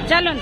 चलो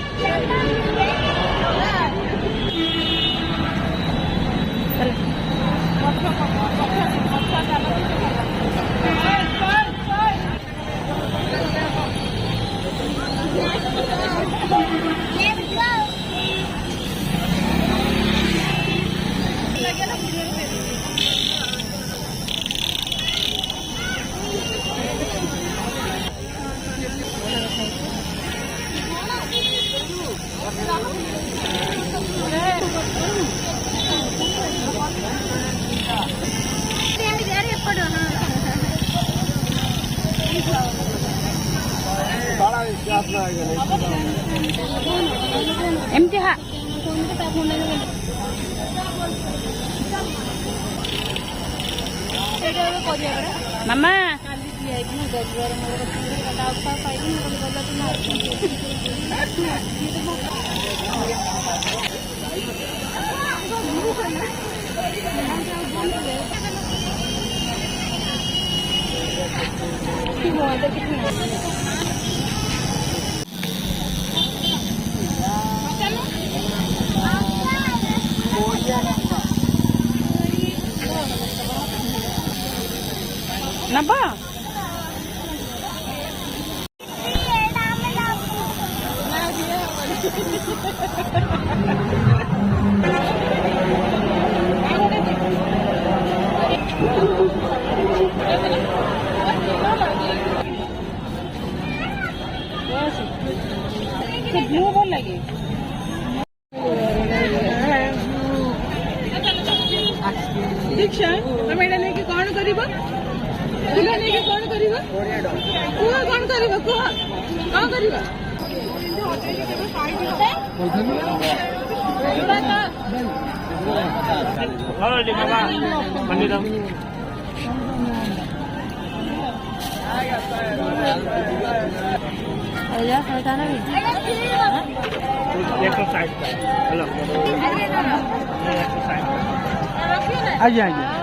एमती हा मामा नब्बा ब्लू भल लगे दीक्षा तुम एटा नहीं कौन कर कौन कर कौन कर कौन कर आइए आइए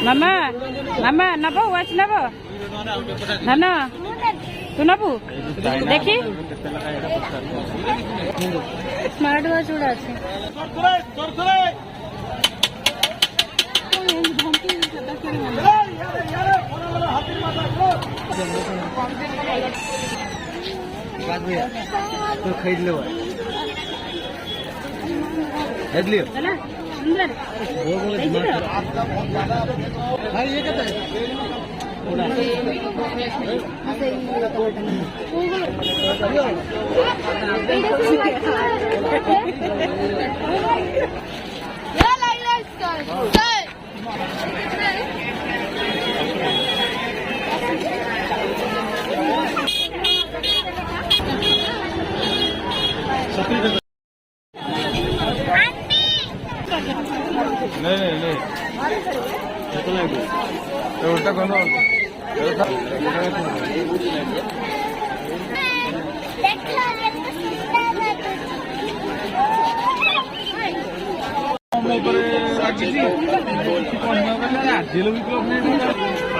मामा मामा नब वाच नब धन तू नबु देखी स्मार्ट वाच गुड़ा अच्छे तो खरीद लो लियो सुंदर वो बोले भाई ये कहता है नहीं उल्टा कौन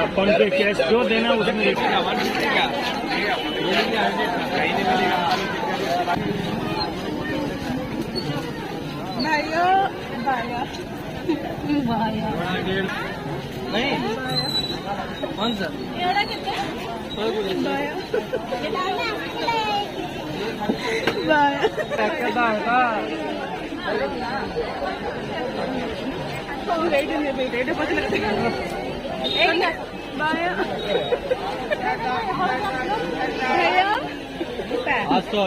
अपन के कैश जो देना उसमें नहीं कौन सा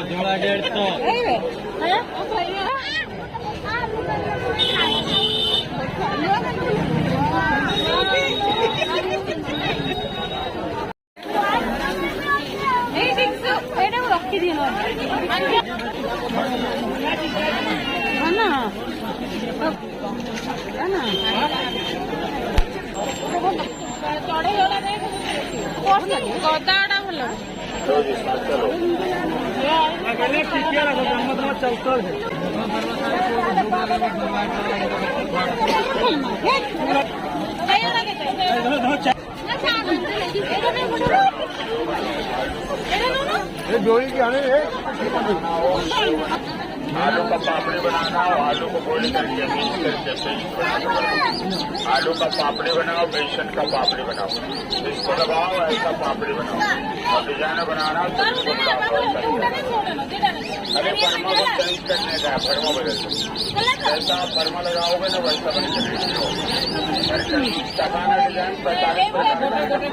जोड़ा 150 रखी दी गदाटा भल जोड़ी की आने आलू का पापड़ी बनाना हो, आलू को बॉईल करके मिक्स करके आलू का पापड़ी बनाओ, बेसन का पापड़ी बनाओ, इसको लगाओ ऐसा पापड़ी बनाओ। और डिजाइन बनाना तो इसको अरे फर्मा को चेंज करने का है, फर्मा बदल जैसा आप फर्मा लगाओगे ना वैसा बन चकाना डिजाइन 45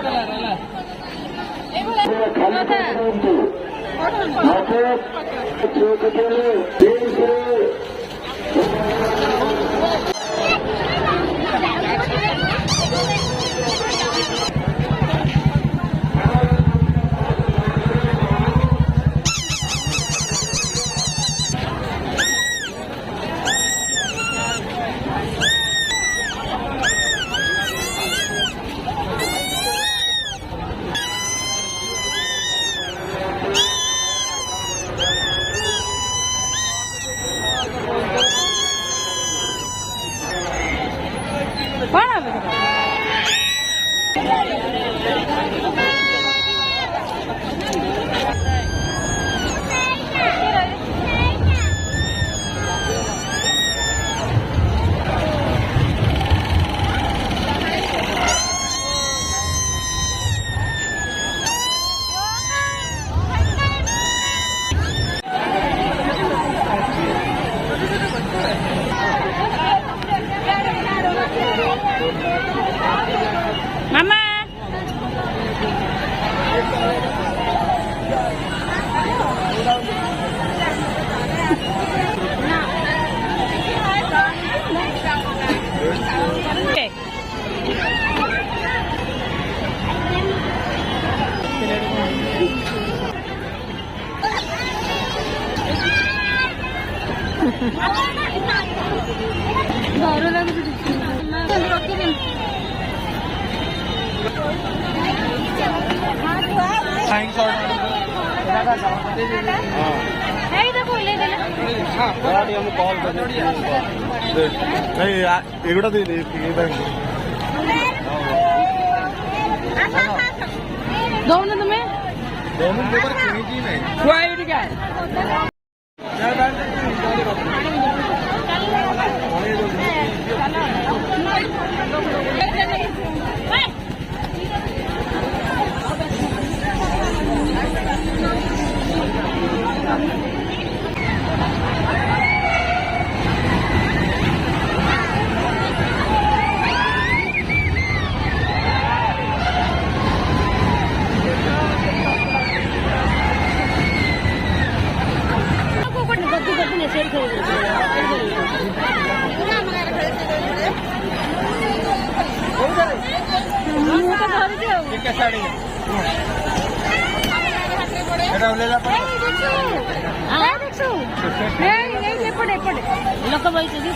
ଡର ଲାଗୁଛି ରଖିଦେନି। ଏଗୁଡ଼ା ଦେଇ ଦଉନ ତୁମେ ଲୋକ ବଇଛନ୍ତି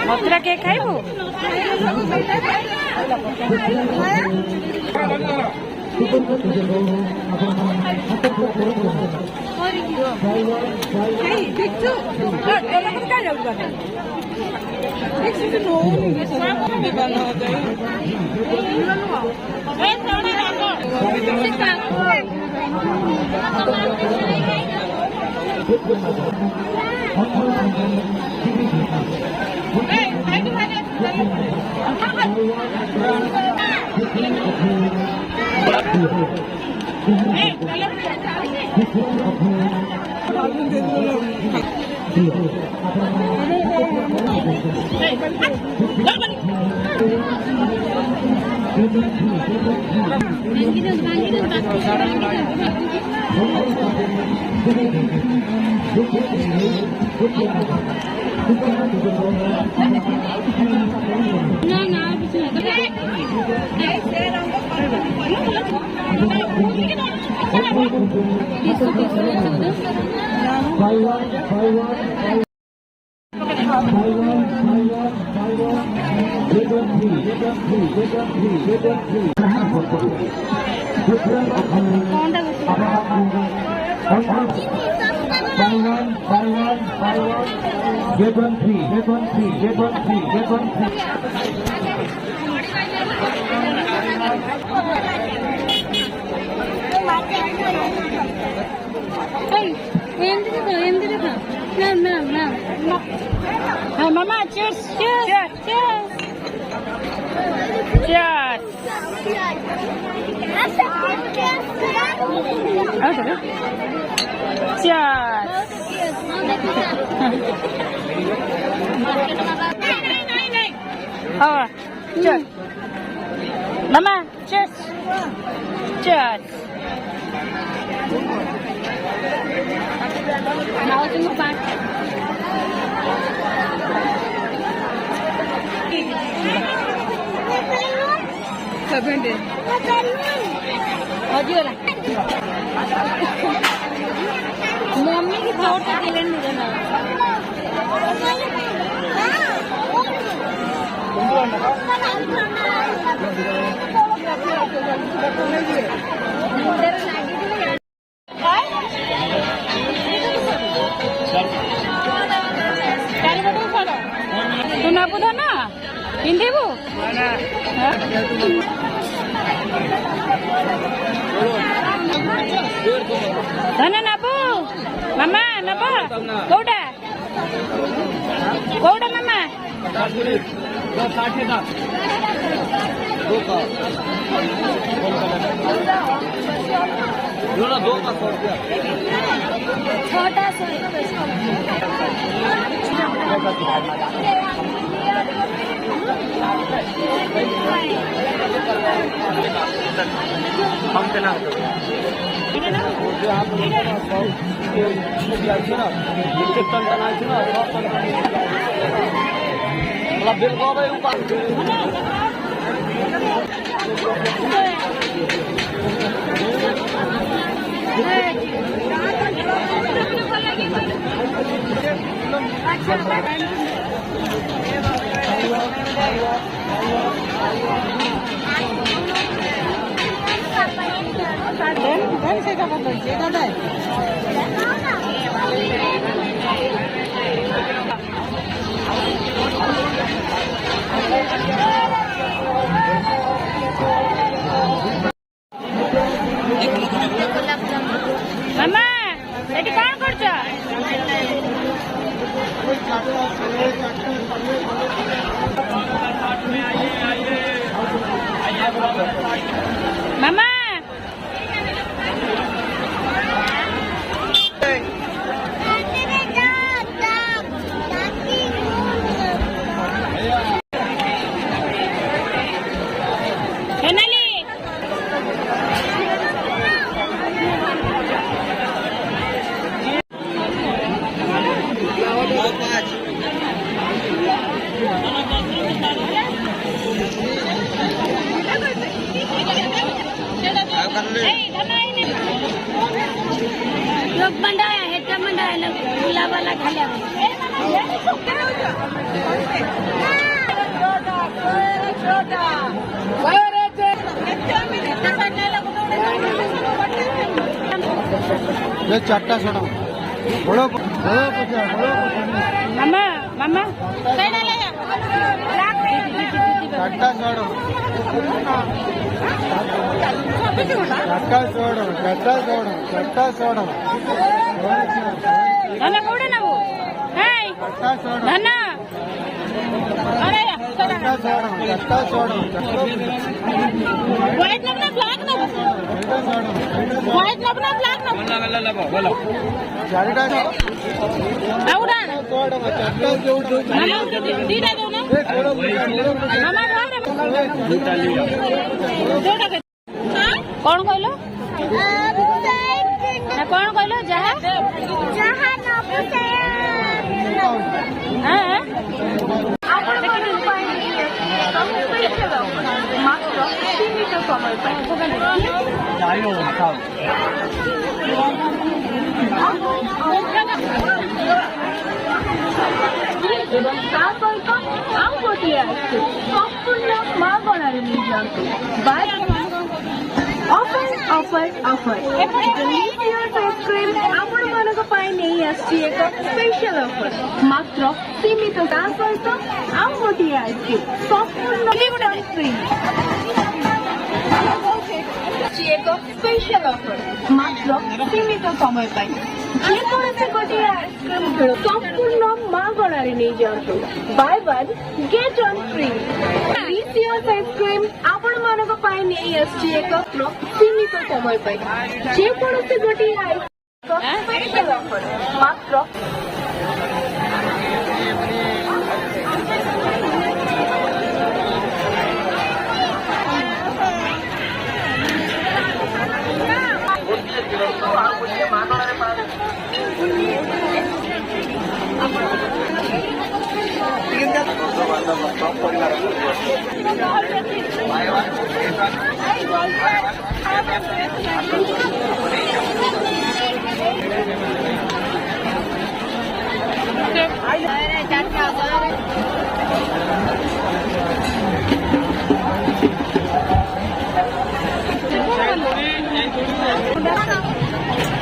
ମଥୁରା କେକ୍ ଖାଇବୁ? Hey, Mama, cheers, cheers, cheers, cheers. Cheers. Oh, cheers. Mama, cheers. Cheers. Now it's in the back. Mummy की फोटो तू ना बुधा ना पिंधेबू धन नाबू मामा नब कोटा कोटा मामा छोटा मामा एटी कौन करछ मामा हेनाली लोक मंडाया हेटा मंडाया गुलाबाला खाल्या चारटा सोडा मामा मामा चारटा सोडो चट्टा सोडो धना कोडे ना वो हाय चट्टा सोडो धना अरे चट्टा सोडो व्हाइट ना ब्लैक ना व्हाइट ना ब्लैक ना चारटा आउरा सोडो चट्टा सोडो मामा दीदा दो ना मामा जोड़ा कौन कहलो ना कौन कहलो जहा जहाँ न पुसे हां मात्र सीमित समय এবং ତା ସହିତ ଆଉ ଗୋଟିଏ ଆସିଛି ସମ୍ପୂର୍ଣ୍ଣ ମାଗଣାରେ ନେଇଯାଆନ୍ତୁ ଅଫର ଆଇସ୍କ୍ରିମ୍ ଆପଣମାନଙ୍କ ପାଇଁ ନେଇ ଆସିଛି ଏକ ସ୍ପେଶାଲ ଅଫର ମାତ୍ର ସୀମିତ ତା ସହିତ ଆଉ ଗୋଟିଏ ଆଇସ୍କ୍ରିମ୍ ସମ୍ପୂର୍ଣ୍ଣ ଫ୍ରି ଏକ ସ୍ପେଶାଲ ଅଫର ମାତ୍ର ସୀମିତ ସମୟ ପାଇଁ ଯେକୌଣସି ଗୋଟିଏ ଆଇସ୍କ୍ରିମ୍ ଖେଳ ସମ୍ପୂର୍ଣ୍ଣ ମାଗଣାରେ ନେଇଯାଆନ୍ତୁ buy one get one free delicious ice cream ଆପଣମାନଙ୍କ ପାଇଁ ନେଇ ଆସିଛି ଏକ ସୀମିତ ସମୟ ପାଇଁ ଯେକୌଣସି ଗୋଟିଏ ସ୍ପେଶାଲ ଅଫର ମାତ୍ର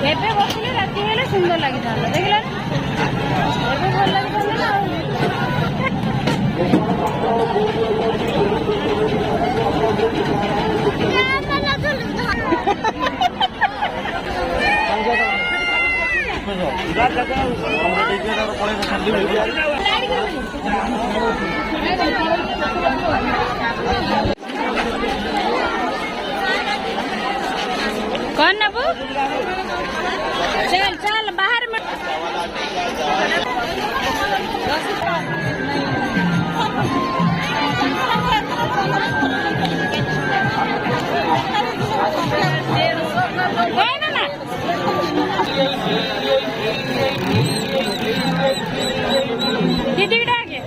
ଏବେ ବସିଲେ ରାତି ହେଲେ ସୁନ୍ଦର ଲାଗିଥାନ୍ତା ଦେଖିଲା ଏବେ ଭଲ ଲାଗିଥାନ୍ତା ନା कौन नबू चल चल बाहर में है ना दीदी बेटा आगे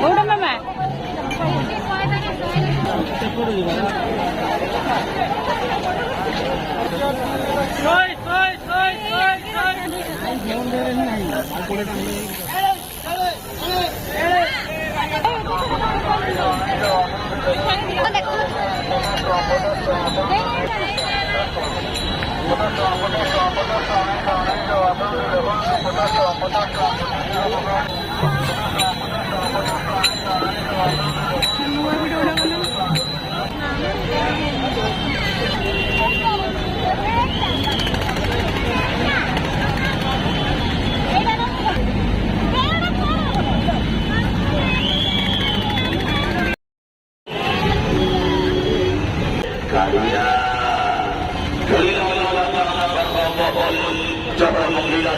उड़ मामा Jangan menggila,